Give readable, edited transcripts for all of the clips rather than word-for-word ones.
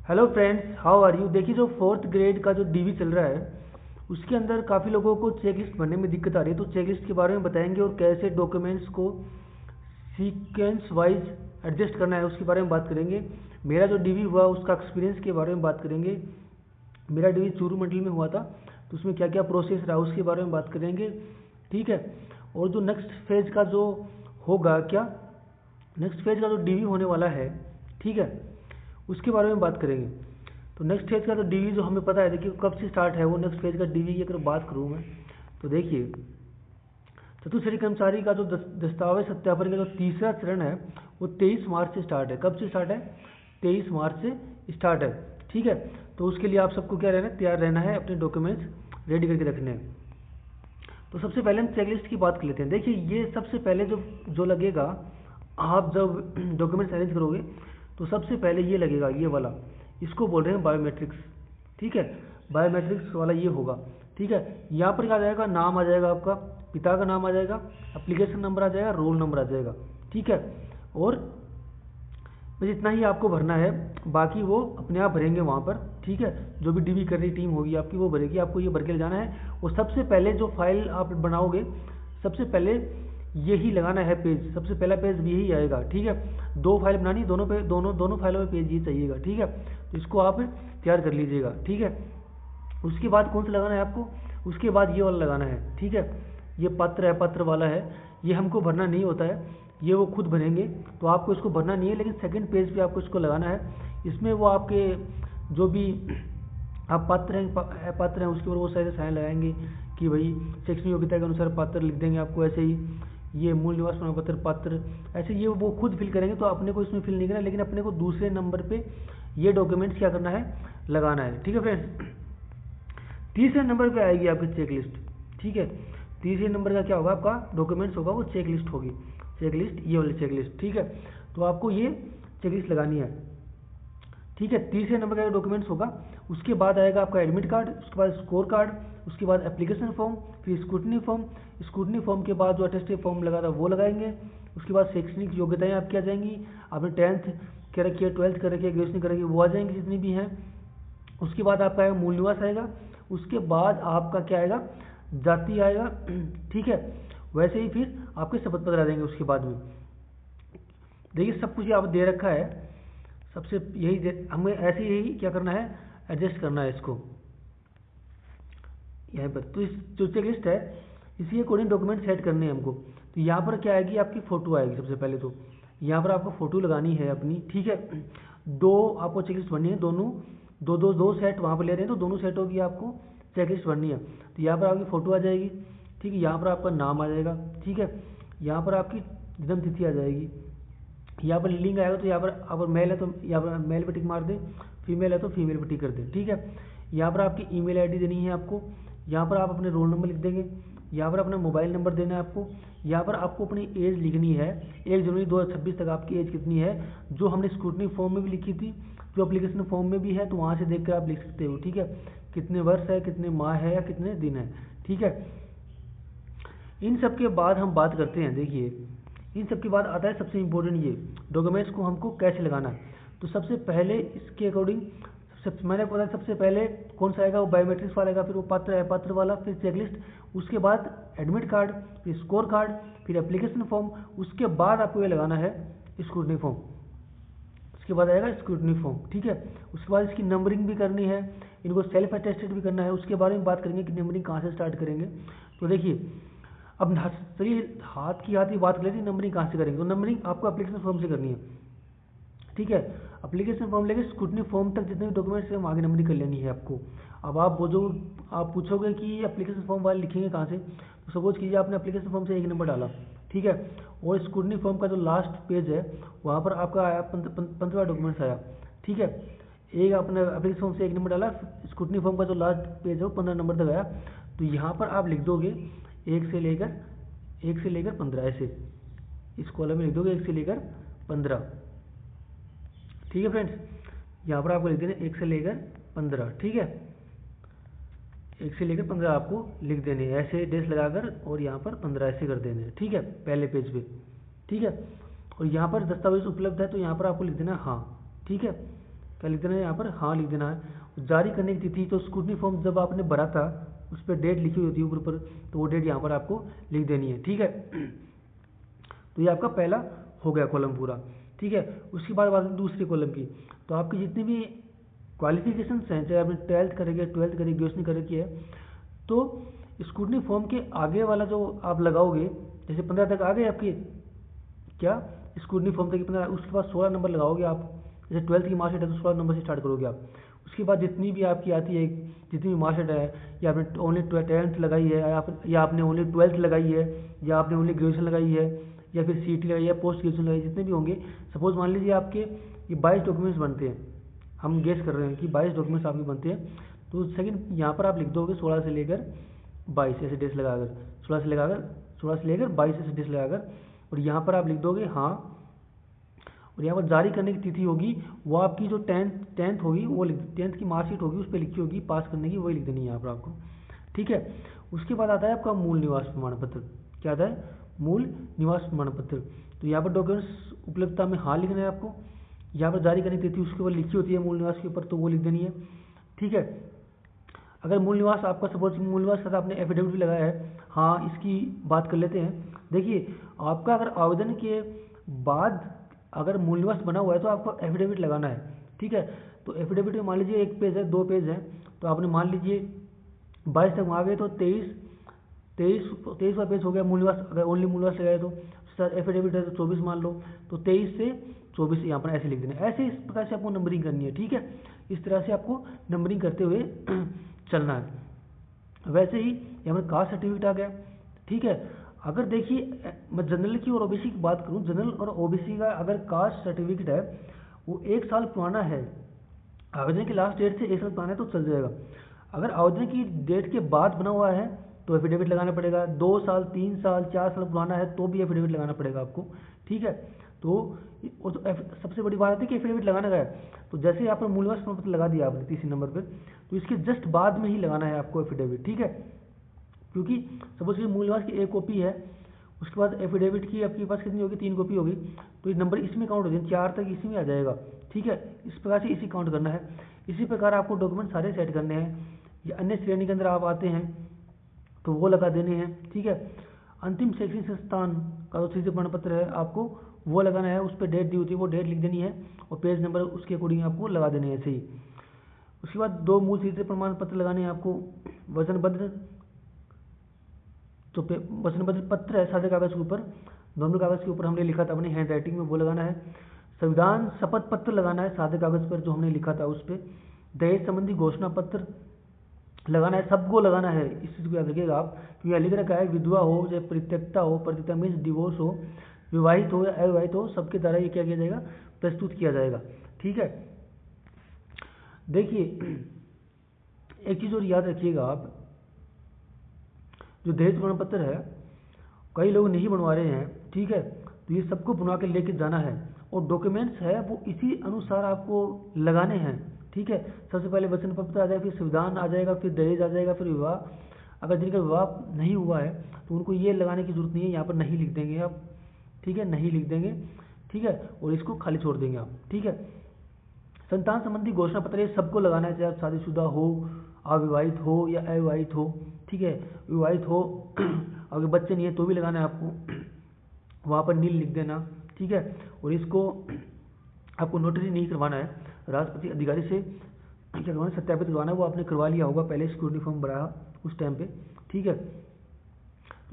Hello friends, how are you. देखिए, जो fourth grade का जो डीवी चल रहा है उसके अंदर काफ़ी लोगों को चेक लिस्ट भरने में दिक्कत आ रही है। तो चेक लिस्ट के बारे में बताएंगे और कैसे डॉक्यूमेंट्स को सीक्वेंस वाइज एडजस्ट करना है उसके बारे में बात करेंगे। मेरा जो डीवी हुआ उसका एक्सपीरियंस के बारे में बात करेंगे। मेरा डीवी चूरू मंडल में हुआ था, तो उसमें क्या क्या प्रोसेस रहा उसके बारे में बात करेंगे। ठीक है। और जो नेक्स्ट फेज का जो होगा, क्या नेक्स्ट फेज का जो डीवी होने वाला है, ठीक है, उसके बारे में बात करेंगे। तो नेक्स्ट फेज का तो डीवी जो हमें पता है, देखिए कब से स्टार्ट है वो नेक्स्ट फेज का डीवी की अगर बात करूँ मैं, तो देखिए चतुश्रेणी कर्मचारी का जो दस्तावेज सत्यापन का जो तीसरा चरण है वो 23 मार्च से स्टार्ट है। कब से स्टार्ट है? 23 मार्च से स्टार्ट है। ठीक है। तो उसके लिए आप सबको क्या रहना है, तैयार रहना है, अपने डॉक्यूमेंट्स रेडी करके रखने हैं। तो सबसे पहले हम चेकलिस्ट की बात कर लेते हैं। देखिए, ये सबसे पहले जो लगेगा, आप जब डॉक्यूमेंट्स अरेंज करोगे तो सबसे पहले ये लगेगा, ये वाला, इसको बोल रहे हैं बायोमेट्रिक्स। ठीक है, बायोमेट्रिक्स वाला ये होगा। ठीक है। यहाँ पर क्या आ जाएगा, नाम आ जाएगा, आपका पिता का नाम आ जाएगा, एप्लीकेशन नंबर आ जाएगा, रोल नंबर आ जाएगा। ठीक है। और बस इतना ही आपको भरना है, बाकी वो अपने आप भरेंगे वहाँ पर। ठीक है। जो भी डीवी कर रही टीम होगी आपकी वो भरेगी, आपको ये भर के ले जाना है। और सबसे पहले जो फाइल आप बनाओगे, सबसे पहले यही लगाना है पेज, सबसे पहला पेज भी यही आएगा। ठीक है। 2 फाइल बनानी, दोनों फाइलों में पेज ये चाहिएगा। ठीक है। तो इसको आप तैयार कर लीजिएगा। ठीक है। उसके बाद कौन सा लगाना है आपको, उसके बाद ये वाला लगाना है। ठीक है। ये पत्र है, पत्र वाला है, ये हमको भरना नहीं होता है, ये वो खुद भरेंगे, तो आपको इसको भरना नहीं है। लेकिन सेकंड पेज पे आपको इसको लगाना है। इसमें वो आपके जो भी आप पात्र हैं उसके ऊपर वो सारे साइन लगाएंगे कि भाई शैक्षणिक योग्यता के अनुसार पात्र लिख देंगे आपको। ऐसे ही ये मूल निवास प्रमाण पत्र पात्र, ऐसे ये वो खुद फिल करेंगे, तो अपने को इसमें फिल नहीं करना, लेकिन अपने को दूसरे नंबर पे ये डॉक्यूमेंट्स क्या करना है, लगाना है। ठीक है फ्रेंड्स। तीसरे नंबर पे आएगी आपकी चेक लिस्ट। ठीक है। तीसरे नंबर का क्या होगा, आपका डॉक्यूमेंट्स होगा, वो चेक लिस्ट होगी। चेक लिस्ट, ये वाली चेक लिस्ट। ठीक है। तो आपको ये चेक लिस्ट लगानी है। ठीक है। तीसरे नंबर का डॉक्यूमेंट्स होगा। उसके बाद आएगा आपका एडमिट कार्ड, उसके बाद स्कोर कार्ड, उसके बाद एप्लीकेशन फॉर्म, फिर स्क्रूटनी फॉर्म। स्क्रूटनी फॉर्म के बाद जो अटेस्टेड फॉर्म लगा था वो लगाएंगे। उसके बाद शैक्षणिक योग्यताएं आपकी आ जाएंगी। आपने 10th कर रखी है, 12th कर रखी है, ग्रेजुएशन कर रखी है, वो आ जाएंगी जितनी भी हैं। उसके बाद आपका आएगा मूल निवास आएगा। उसके बाद आपका क्या आएगा, जाति आएगा। ठीक है। वैसे ही फिर आपके शपथ पत्र आ जाएंगे उसके बाद में। देखिए, सब कुछ आप दे रखा है, सबसे यही हमें ऐसे ही क्या करना है, एडजस्ट करना है इसको यहाँ पर। तो इस जो चेक लिस्ट है इसी अकॉर्डिंग डॉक्यूमेंट सेट करने हैं हमको। तो यहाँ पर क्या आएगी, आपकी फ़ोटो आएगी सबसे पहले। तो यहाँ पर आपको फ़ोटो लगानी है अपनी। ठीक है। 2 आपको चेक लिस्ट भरनी है, दोनों दो सेट वहाँ पर ले रहे हैं, तो दोनों सेटों की आपको चेक लिस्ट भरनी है। तो यहाँ पर आपकी फ़ोटो आ जाएगी। ठीक है। यहाँ पर आपका नाम आ जाएगा। ठीक है। यहाँ पर आपकी जन्म तिथि आ जाएगी। यहाँ पर लिंग आएगा, तो यहाँ पर अगर मेल है तो यहाँ पर मेल पर टिक मार दे, फीमेल है तो फीमेल पर टिक कर दे। ठीक है। यहाँ पर आपकी ईमेल आईडी देनी है आपको। यहाँ पर आप अपने रोल नंबर लिख देंगे। यहाँ पर अपना मोबाइल नंबर देना है आपको। यहाँ पर आपको अपनी एज लिखनी है, 1 जनवरी 2026 तक आपकी एज कितनी है, जो हमने स्क्रूटनी फॉर्म में भी लिखी थी, जो एप्लीकेशन फॉर्म में भी है, तो वहाँ से देख कर आप लिख सकते हो। ठीक है। कितने वर्ष है, कितने माह है, या कितने दिन है। ठीक है। इन सब के बाद हम बात करते हैं, देखिए इन सब के बाद आता है सबसे इम्पोर्टेंट, ये डॉक्यूमेंट्स को हमको कैसे लगाना है। तो सबसे पहले इसके अकॉर्डिंग मैंने बताया, सबसे पहले कौन सा आएगा, वो बायोमेट्रिक्स वाला आएगा, फिर वो पत्र है, पत्र वाला, फिर चेकलिस्ट, उसके बाद एडमिट कार्ड, फिर स्कोर कार्ड, फिर एप्लीकेशन फॉर्म, उसके बाद आपको ये लगाना है स्क्रूटनी फॉर्म। उसके बाद आएगा स्क्रूटनी फॉर्म। ठीक है। उसके बाद इसकी नंबरिंग भी करनी है, इनको सेल्फ अटेस्टेड भी करना है। उसके बारे में बात करेंगे कि नंबरिंग कहाँ से स्टार्ट करेंगे। तो देखिए, अब चलिए हाथ की बात कर लेते हैं, नंबरिंग कहाँ से करेंगे। तो नंबरिंग आपको एप्लीकेशन फॉर्म से करनी है। ठीक है। एप्लीकेशन फॉर्म लेके स्क्रूटनी फॉर्म तक जितने भी डॉक्यूमेंट्स हैं आगे नंबरिंग कर लेनी है आपको। अब आप पूछोगे कि एप्लीकेशन फॉर्म वाले लिखेंगे कहाँ से, तो सपोज कीजिए आपने एप्लीकेशन फॉर्म से 1 नंबर डाला। ठीक है। और स्क्रूटनी फॉर्म का जो लास्ट पेज है वहाँ पर आपका आया 15वां डॉक्यूमेंट्स आया। ठीक है। एक आपने एप्लीकेशन फॉर्म से 1 नंबर डाला, स्क्रूटनी फॉर्म का जो लास्ट पेज है वो 15 नंबर तक आया। तो यहाँ पर आप लिख दोगे 1 से लेकर 15, ऐसे इस कॉलम में लिख दोगे 1 से लेकर 15। ठीक है फ्रेंड्स। यहाँ पर आपको लिख देना 1 से लेकर 15। ठीक है। 1 से लेकर 15 आपको लिख देने, ऐसे डेस लगाकर, और यहाँ पर 15 ऐसे कर देने। ठीक है। पहले पेज पे। ठीक है। और यहाँ पर दस्तावेज उपलब्ध है, तो यहाँ पर आपको लिख देना हाँ। ठीक है। क्या लिख देना है यहाँ पर, हाँ लिख देना है। जारी करने की तिथि, तो स्क्रूटनी फॉर्म जब आपने भरा था उस पर डेट लिखी हुई होती है ऊपर, तो वो डेट यहाँ पर आपको लिख देनी है, ठीक है। तो ये आपका पहला हो गया कॉलम पूरा, ठीक है। उसके बाद बात दूसरे कॉलम की, तो आपकी जितनी भी क्वालिफिकेशन हैं, चाहे आपने 12th करेंगे, 12th करेंगे, ग्रेजुएशन करें है, तो स्क्रूटनी फॉर्म के आगे वाला जो आप लगाओगे, जैसे 15 तक आ गए आपके क्या स्क्रूटनी फॉर्म तक 15, उसके बाद 16 नंबर लगाओगे आप। जैसे 12th की मार्कशीट है तो 16 नंबर से स्टार्ट करोगे आप। उसके बाद जितनी भी आपकी आती है, जितनी भी मार्कशीट है, या आपने ओनली 10th लगाई है, या आपने ओनली 12th लगाई है, या आपने ओनली ग्रेजुएशन लगाई है, या फिर CT लगाई है, पोस्ट ग्रेजुएशन लगाई, जितने भी होंगे, सपोज मान लीजिए आपके ये 22 डॉक्यूमेंट्स बनते हैं, हम गेस कर रहे हैं कि 22 डॉक्यूमेंट्स आपके बनते हैं, तो सेकंड यहाँ पर आप लिख दोगे 16 से लेकर 22 ऐसे डेज लगाकर, 16 से लेकर 22 ऐसे डेज लगाकर, और यहाँ पर आप लिख दोगे हाँ, और यहाँ पर जारी करने की तिथि होगी वो आपकी जो 10th होगी, वो 10th की मार्कशीट होगी उस पर लिखी होगी पास करने की, वही लिख देनी है यहाँ पर आपको, ठीक है। उसके बाद आता है आपका मूल निवास प्रमाण पत्र। क्या आता है, मूल निवास प्रमाण पत्र। तो यहाँ पर डॉक्यूमेंट्स उपलब्धता में हाँ लिखना है आपको, यहाँ पर जारी करने की तिथि उसके ऊपर लिखी होती है मूल निवास के ऊपर, तो वो लिख देनी है, ठीक है। अगर मूल निवास आपका सपोज मूल निवास का आपने एफिडेविट भी लगाया है, हाँ इसकी बात कर लेते हैं। देखिए आपका अगर आवेदन के बाद अगर मूल निवास बना हुआ है तो आपको एफिडेविट लगाना है, ठीक है। तो एफिडेविट में मान लीजिए 1 पेज है, 2 पेज है, तो आपने मान लीजिए 22 तक आ गए तो 23वां पेज हो गया मूल निवास, अगर ओनली मूल निवास लगाए तो एफिडेविट है तो 24 मान लो, तो 23 से 24 यहाँ पर ऐसे लिख देना है। ऐसे इस प्रकार से आपको नंबरिंग करनी है, ठीक है। इस तरह से आपको नंबरिंग करते हुए चलना है। वैसे ही यहाँ पर कास्ट सर्टिफिकेट आ गया, ठीक है। अगर देखिए मैं जनरल की और ओबीसी की बात करूँ, जनरल और ओबीसी का अगर कास्ट सर्टिफिकेट है वो 1 साल पुराना है, आवेदन की लास्ट डेट से 1 साल पुराना है तो चल जाएगा। अगर आवेदन की डेट के बाद बना हुआ है तो एफिडेविट लगाना पड़ेगा, 2 साल 3 साल 4 साल पुराना है तो भी एफिडेविट लगाना पड़ेगा आपको, ठीक है। तो सबसे बड़ी बात है कि एफिडेविट लगाना है, तो जैसे यहाँ पर मूल निवास प्रमाण पत्र लगा दिया आपने तीसरे नंबर पर, तो इसके जस्ट बाद में ही लगाना है आपको एफिडेविट, ठीक है। क्योंकि सपोज कि मूल निवास की 1 कॉपी है, उसके बाद एफिडेविट की आपके पास कितनी होगी, 3 कॉपी होगी, तो ये नंबर इसमें काउंट हो जाए, 4 तक इसी में आ जाएगा, ठीक है। इस प्रकार से इसी काउंट करना है। इसी प्रकार आपको डॉक्यूमेंट सारे सेट करने हैं, या अन्य श्रेणी के अंदर आप आते हैं तो वो लगा देने हैं, ठीक है। अंतिम शैक्षणिक संस्थान का जो तृतीय प्रमाण पत्र है आपको वो लगाना है, उस पर डेट दी होती है वो डेट लिख देनी है, और पेज नंबर उसके अकॉर्डिंग आपको लगा देने हैं ऐसे ही। उसके बाद 2 मूल तृतीय प्रमाण पत्र लगाने हैं आपको, वचनबद्ध, तो वचनबद्ध पत्र है सादे कागज के ऊपर, नॉर्मल कागज के ऊपर हमने लिखा था अपनी हैंड राइटिंग में, वो लगाना है। संविधान शपथ पत्र लगाना है सादे कागज पर जो हमने लिखा था उस पर। दहेज संबंधी घोषणा पत्र लगाना है, सबको लगाना है, इस चीज़ को याद रखिएगा आप, क्योंकि यहाँ लिख रखा है विधवा हो चाहे परित्यक्ता हो, परित्यक्ता मीन्स डिवोर्स हो, विवाहित हो या अविवाहित हो, सबके द्वारा ये क्या किया जाएगा, प्रस्तुत किया जाएगा, ठीक है। देखिए एक चीज़ और याद रखिएगा आप, जो दहेज प्रमाण पत्र है कई लोग नहीं बनवा रहे हैं, ठीक है, तो ये सबको बनवा के लेके जाना है, और डॉक्यूमेंट्स है वो इसी अनुसार आपको लगाने हैं, ठीक है। सबसे पहले वचन पत्र आ जाएगा, फिर संविधान आ जाएगा, फिर दहेज आ जाएगा, फिर विवाह। अगर जिनका विवाह नहीं हुआ है तो उनको ये लगाने की जरूरत नहीं है, यहाँ पर नहीं लिख देंगे आप, ठीक है, नहीं लिख देंगे, ठीक है, और इसको खाली छोड़ देंगे आप, ठीक है। संतान संबंधी घोषणा पत्र ये सबको लगाना है, चाहे आप शादीशुदा हो, अविवाहित हो या अविवाहित हो, ठीक है। विवाहित हो अगर बच्चे नहीं है तो भी लगाना है आपको, वहाँ पर नील लिख देना, ठीक है। और इसको आपको नोटरी नहीं करवाना है, राष्ट्रपति अधिकारी से क्या करवाना, सत्यापित करवाना है, वो आपने करवा लिया होगा पहले सिक्योरिटी फॉर्म भराया उस टाइम पे, ठीक है।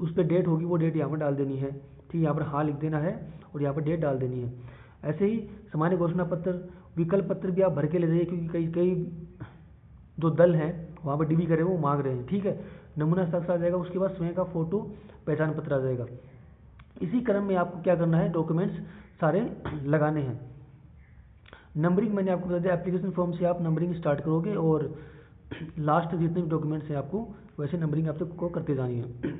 उस पर डेट होगी, वो डेट यहाँ पर डाल देनी है, ठीक है, यहाँ पर हाँ लिख देना है और यहाँ पर डेट डाल देनी है। ऐसे ही सामान्य घोषणा पत्र, विकल्प पत्र भी आप भर के ले जाइए, क्योंकि कई जो दल हैं वहाँ पर डीबी करे वो मांग रहे हैं, ठीक है। नमूना हस्ताक्षर आ जाएगा, उसके बाद स्वयं का फोटो पहचान पत्र आ जाएगा। इसी क्रम में आपको क्या करना है, डॉक्यूमेंट्स सारे लगाने हैं। नंबरिंग मैंने आपको बता दिया, एप्लीकेशन फॉर्म से आप नंबरिंग स्टार्ट करोगे और लास्ट जितने भी डॉक्यूमेंट्स हैं आपको वैसे नंबरिंग आप सबको करते जानी है।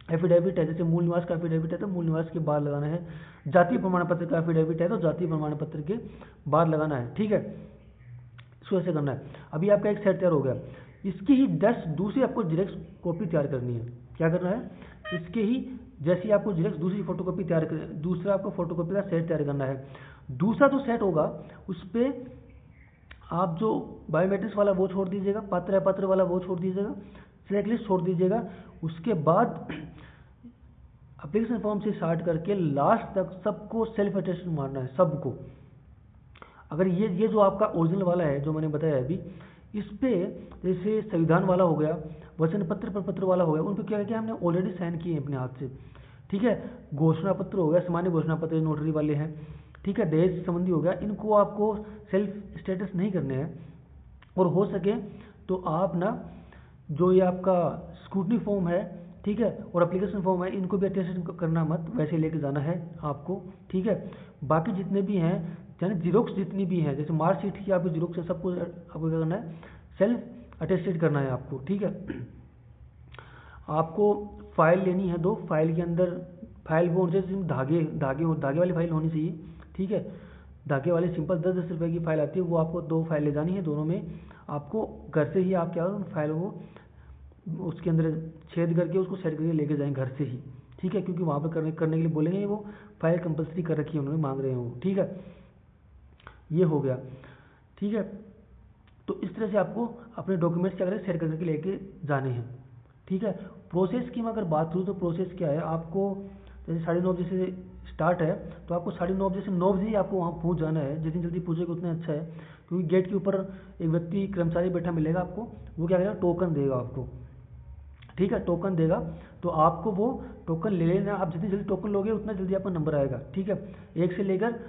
एफिडेविट है, जैसे मूल निवास का एफिडेविट है तो मूल निवास के बाद लगाना है, जातीय प्रमाण पत्र का एफिडेविट है तो जातीय प्रमाण पत्र के बाद लगाना है, ठीक है। इसको ऐसे करना है। अभी आपका एक सेट तैयार हो गया, इसकी ही 10 दूसरी आपको जेरॉक्स कॉपी तैयार करनी है। क्या करना है, इसके ही जैसे आपको जेरॉक्स दूसरी फोटोकॉपी तैयार कर, दूसरा आपको फोटोकॉपी का सेट तैयार करना है। दूसरा जो सेट होगा उस पर आप जो बायोमेट्रिक्स वाला वो छोड़ दीजिएगा, पात्र अपात्र वाला वो छोड़ दीजिएगा, चेकलिस्ट छोड़ दीजिएगा। उसके बाद एप्लीकेशन फॉर्म से स्टार्ट करके लास्ट तक सबको सेल्फ अटेस्टेड मारना है, सबको। अगर ये जो आपका ओरिजिनल वाला है जो मैंने बताया अभी, इस पे जैसे संविधान वाला हो गया, वचन पत्र प्रपत्र वाला हो गया, उन पे क्या क्या हमने ऑलरेडी साइन किए हैं अपने हाथ से, ठीक है। घोषणा पत्र हो गया, सामान्य घोषणा पत्र नोटरी वाले हैं, ठीक है। दहेज संबंधी हो गया, इनको आपको सेल्फ स्टेटस नहीं करने हैं। और हो सके तो आप ना जो ये आपका स्क्रूटनी फॉर्म है, ठीक है, और एप्लीकेशन फॉर्म है, इनको भी अटेस्टेड करना मत, वैसे लेके जाना है आपको, ठीक है। बाकी जितने भी हैं, यानी जीरोक्स जितनी भी हैं, जैसे मार्कशीट की आपकी जीरोक्स है, सबको आपको क्या करना है, सेल्फ अटेस्टेड करना है आपको, ठीक है। आपको फाइल लेनी है 2, फाइल के अंदर फाइल वो जैसे धागे वाली फाइल होनी चाहिए, ठीक है। धागे वाली सिंपल 10-10 रुपये की फाइल आती है, वो आपको 2 फाइल ले जानी है। दोनों में आपको घर से ही आप क्या करो, फाइल को उसके अंदर छेद करके उसको सेट करके लेके जाएं घर से ही, ठीक है, क्योंकि वहाँ पर करने के लिए बोलेंगे, वो फाइल कंपलसरी कर रखी है उन्होंने, मांग रहे हैं वो, ठीक है। ये हो गया, ठीक है। तो इस तरह से आपको अपने डॉक्यूमेंट्स क्या करें, शेयर करके लेके जाने हैं, ठीक है। प्रोसेस की मैं अगर बात करूँ तो प्रोसेस क्या है, आपको जैसे 9:30 बजे से स्टार्ट है, तो आपको 9:30 बजे से 9 बजे ही आपको वहाँ पहुँच जाना है। जितनी जल्दी पहुँचेगा उतना अच्छा है, क्योंकि गेट के ऊपर एक व्यक्ति कर्मचारी बैठा मिलेगा आपको, वो क्या करेगा, टोकन देगा आपको, ठीक है। टोकन देगा तो आपको वो टोकन ले लेना। आप जितनी जल्दी टोकन लोगे उतना जल्दी आपका नंबर आएगा, ठीक है। 1 से लेकर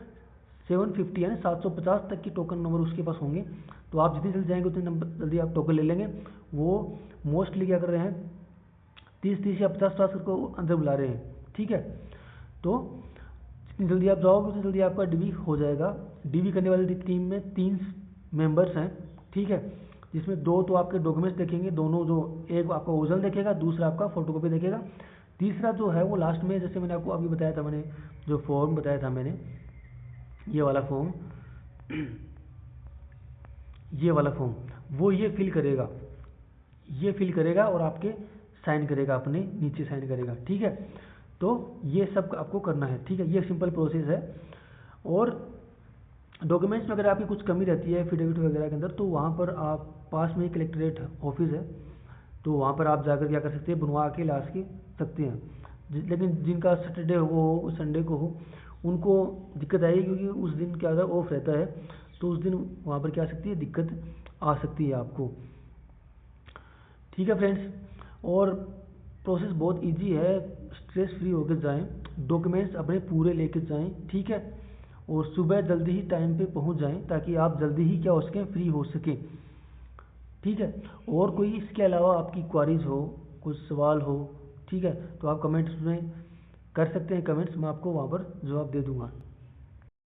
750 यानी 750 तक की टोकन नंबर उसके पास होंगे, तो आप जितनी जल्दी जाएंगे उतनी नंबर जल्दी आप टोकन ले लेंगे। वो मोस्टली क्या कर रहे हैं, 30 या 50 को अंदर बुला रहे हैं, ठीक है। तो जितनी जल्दी आप जाओगे उतनी जल्दी आपका डीवी हो जाएगा। डीवी करने वाली टीम में 3 मेंबर्स हैं, ठीक है, जिसमें 2 तो आपके डॉक्यूमेंट्स देखेंगे, दोनों जो एक आपका ओरिजिनल देखेगा, दूसरा आपका फोटोकॉपी देखेगा, तीसरा जो है वो लास्ट में, जैसे मैंने आपको अभी बताया था, मैंने जो फॉर्म बताया था मैंने, ये वाला फॉर्म वो ये फिल करेगा और आपके साइन करेगा, अपने नीचे साइन करेगा, ठीक है। तो ये सब आपको करना है, ठीक है। ये सिंपल प्रोसेस है। और डॉक्यूमेंट्स में अगर आपकी कुछ कमी रहती है एफिडेविट वगैरह के अंदर, तो वहाँ पर आप पास में ही कलेक्ट्रेट ऑफिस है, तो वहाँ पर आप जाकर क्या कर सकते हैं, बनवा के ला सकते हैं। लेकिन जिनका सैटरडे हो, संडे को हो, उनको दिक्कत आएगी, क्योंकि उस दिन क्या होता है, ऑफ रहता है, तो उस दिन वहाँ पर क्या आ सकती है, दिक्कत आ सकती है आपको, ठीक है फ्रेंड्स। और प्रोसेस बहुत इजी है, स्ट्रेस फ्री होकर जाएं, डॉक्यूमेंट्स अपने पूरे लेके जाएं, ठीक है। और सुबह जल्दी ही टाइम पे पहुंच जाएं, ताकि आप जल्दी ही क्या हो सकें, फ्री हो सकें, ठीक है। और कोई इसके अलावा आपकी क्वारीज हो, कुछ सवाल हो, ठीक है, तो आप कमेंट्स में कर सकते हैं, कमेंट्स मैं आपको वहाँ पर जवाब दे दूँगा।